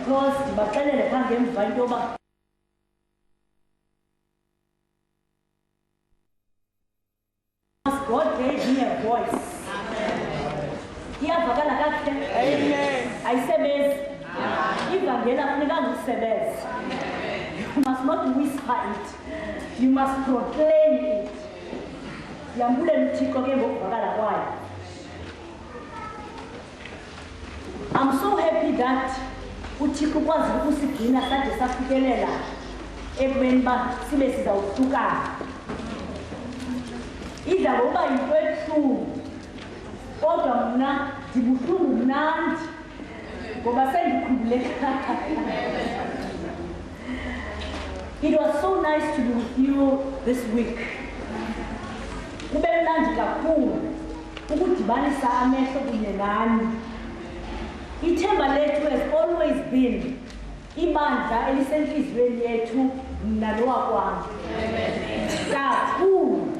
because ndibaxelele phambi emva into yoba God gave me a voice. Iyavakala kahle. Amen. Ayisebenzi. Ivangeli akunikanga usebenza. You must not whisper it. You must proclaim it. Yambule mthixo ke ngokuvakala kwayo. I'm so happy that uthixo ukwazi ukusigcina sade safikelela ekubeni ba sibe sizawuhlukana. Idla ngoba yinto ebuhlungu kodwa mna ndibuhlungu mnandi ngoba sendikhumbuleka. It was so nice to be with you this week. Kube mnandi kakhulu ukudibanisa amehlo kunye nani. Ithemba lethu has always been ibandla elisenhliziyweni yethu mna nowakwami. Kakhulu.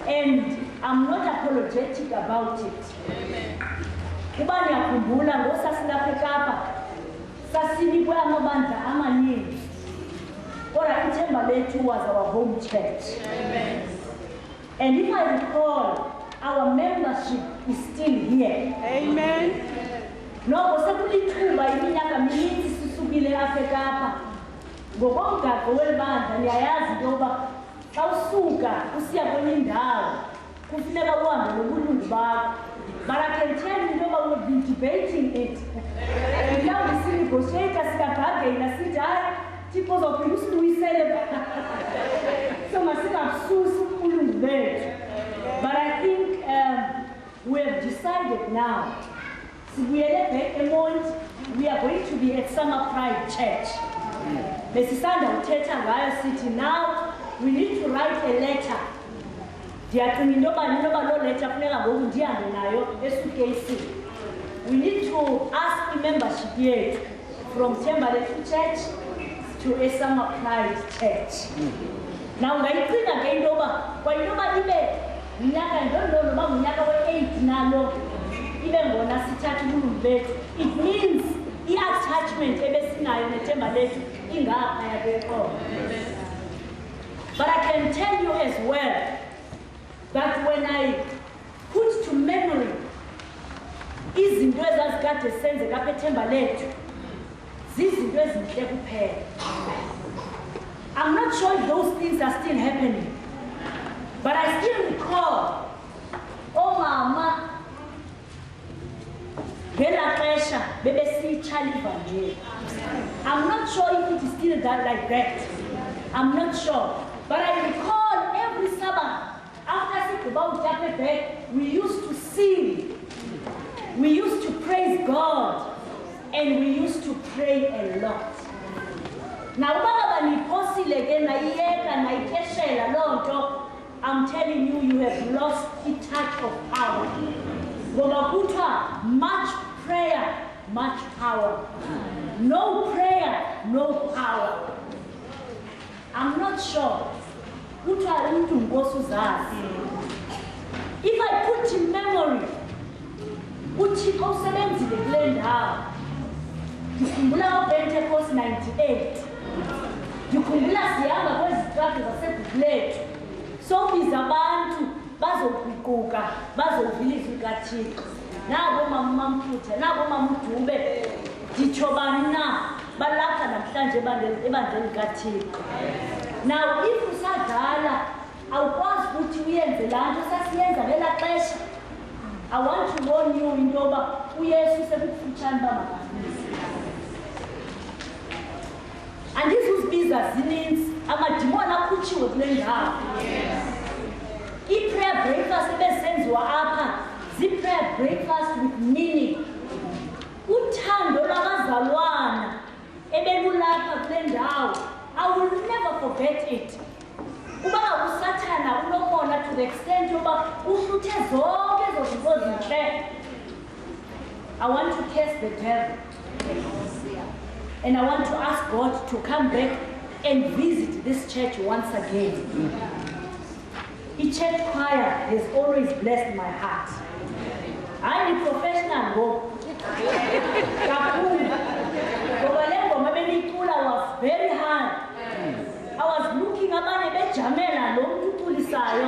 And I'm not apologetic about it. Kuba niyakhumbula ngosasilapha eKapa sasinikwe amabandla amaninzi. Kodwa ithemba lethu was our home church. And if I recall, our membership is still here. Amen. Noko sekulithuba iminyaka mininzi sisukile apha eKapa. Ngokomgaqo welibandla niyayazi into yoba xa usuka usiya kwenye indawo kufuneka uhambe nobulungu bakho. But I can tell you that we've been debating it. And now we see negotiators sikabhagela sithi hayi Thixo uzophinda usiluyisele. So masingasusi ubulungu bethu. But I think we have decided now. Sibuyele back eMonti, we are going to be at Summer Pride Church. Besisanda uthetha ngayo sithi now we need to write a letter. Ndiyacinga into yoba loo letter funeka ngoku ndihambe nayo esuitcase. We need to ask membership yethu from Xhamela Church to a Summer Pride Church. Now ngayicinga ke into yoba ibe minyaka ndondo noba ngunyaka we-8 nalo ibe ngona sithatha ubulungu bethu. It means i-attachment ebesinayo nethemba lethu ingaphaya kweqolo. But I can tell you as well that when I put to memory izinto ezazikade senzeka apha ethemba lethu zizinto ezinhle kuphela. I'm not sure if those things are still happening, but I still recall omama ngela xesha bebesiyitshala ivangeli. I'm not sure if it is still that like that. I'm not sure. But I recall every Sabbath, after Sikubau Japepek, we used to sing, we used to praise God, and we used to pray a lot. Now, I'm telling you, you have lost a touch of power. Much prayer, much power. No prayer, no power. I'm not sure. If I put in memory, uthixo usebenzile kule ndawo. Ndikhumbula Pentecost 98. Ndikhumbula sihamba kwezitrato zaseBhublethu. Sobiza abantu bazoguquka, bazovila izwi likaThixo. Nabo mama Mfutha, nabo mama Dube. Nditsho bani na balapha namhlanje ebandleni likaThixo. Now if usadala awukwazi ukuthi uyenze laa nto sasiyenza ngela xesha, I want to warn you into yoba uYesu sekufutshane uba makafise. Andizuzibiza zininzi amadimoni akhutshiwe kule ndawo. I-prayer breakfast ebesenziwa apha zii-prayer breakfast with meaning. Uthando lwabazalwana ebelulapha kule ndawo, I will never forget it. Uba usathana unobona to the extent yoba uhluthe zonke ezo zinto zintle. I want to curse the devil. And I want to ask God to come back and visit this church once again. The church choir has always blessed my heart. I'm a professional. Go. very high. I was looking abanye beJhamela lo muntu uculisayo.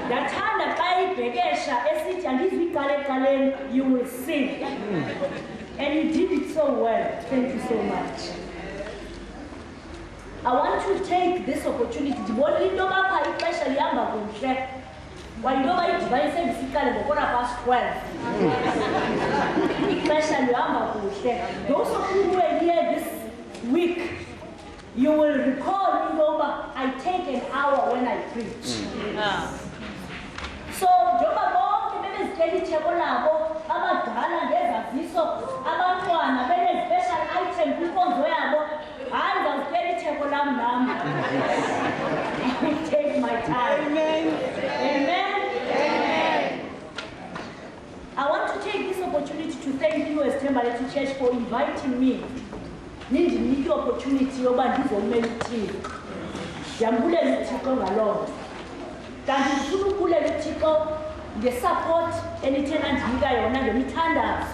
Ndathanda xa ibhekesha esithi andizwi iqale eqaleni, you will sing. And you did it so well. Thank you so much. I want to take this opportunity to bonke into apha ixesha lihamba kuhle. Wayintoba idivine service iqale ngo12:15. Ixesha lihamba kuhle. Those of you who are here this week, you will recall intoba I take an hour when I preach. So njengoba bonke bebezitshela itheko labo, abadala ngezaziso, abantwana bene-special item kwinkonzo yabo, hayi ndizawuzitshela itheko lam nam. I will take my time. Amen. Amen. Amen. I want to take this opportunity to thank you as Xhamela Church for inviting me. Nindinike opportunity yoba ndizomela uThixo. Ndiyambulela uThixo ngaloo. Kanti ndifuna ukubulela uThixo nge-support enithe nandinika yona ngemithandazo,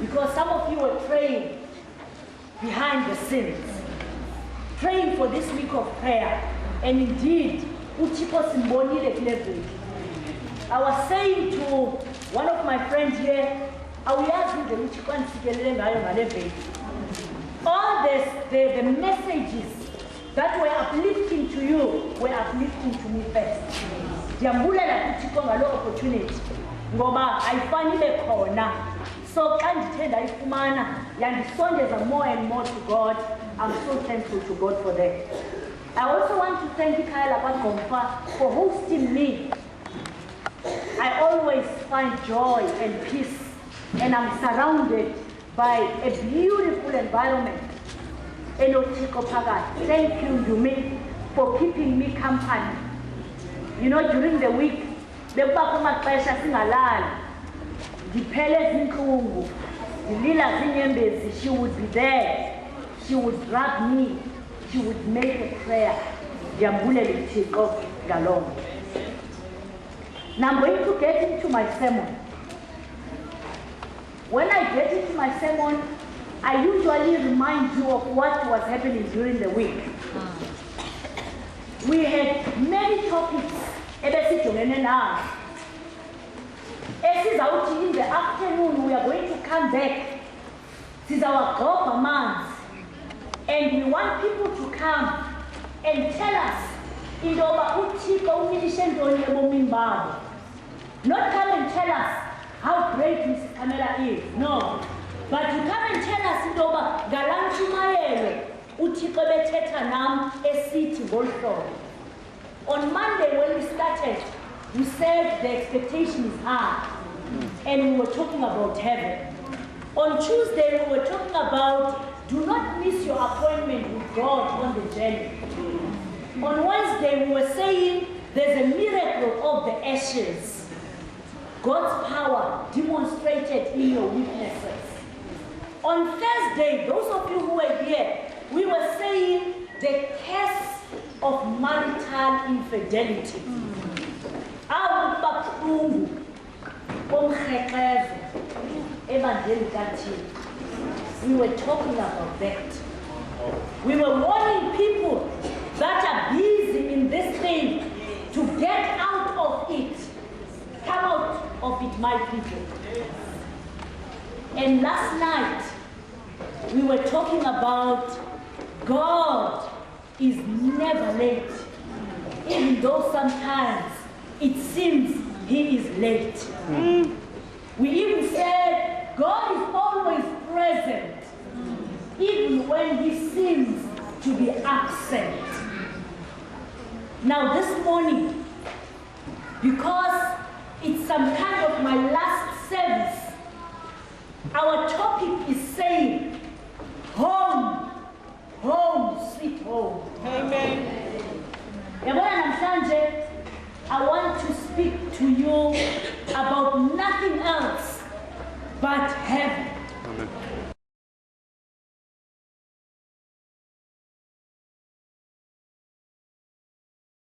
because some of you were praying behind the scenes, praying for this week of prayer, and indeed uThixo simbonile kule veki. I was saying to one of my friends here, awuyazi indlela uThixo andisikelele ngayo ngale veki. All the messages that were uplifting to you were uplifting to me first. Ndiyambulela kuThixo ngaloo opportunity ngoba ayifani ibe khona. So xa ndithe ndayifumana yandisondeza more and more to God. I'm so thankful to God for that. I also want to thank Ikhaya lakwaGompa for hosting me. I always find joy and peace, and I'm surrounded by a beautiful environment. Thank you, Yumi, for keeping me company. You know, during the week, the Papa Pressure singalali. The Pele Zinkungu, the Lila Zinyembezi, she would be there. She would grab me. She would make a prayer. Yambule Litiko Galong. Now I'm going to get into my sermon. When I get into my sermon, I usually remind you of what was happening during the week. We had many topics. In the afternoon, we are going to come back. This is our government. And we want people to come and tell us, not come and tell us how great Mrs. Xhamela is, no. But you come and tell us, on Monday when we started, we said the expectation is high, and we were talking about heaven. On Tuesday, we were talking about do not miss your appointment with God on the journey. On Wednesday, we were saying there's a miracle of the ashes. God's power demonstrated in your weaknesses. On Thursday, those of you who were here, we were saying the curse of marital infidelity. We were talking about that. We were warning people that are busy in this thing to get out of it. Come out of it, my people. And last night, we were talking about God is never late, even though sometimes it seems He is late. We even said God is always present, even when He seems to be absent. Now this morning, because it's some kind of my last service, our topic is saying, home, home, sweet home. Amen. I want to speak to you about nothing else but heaven.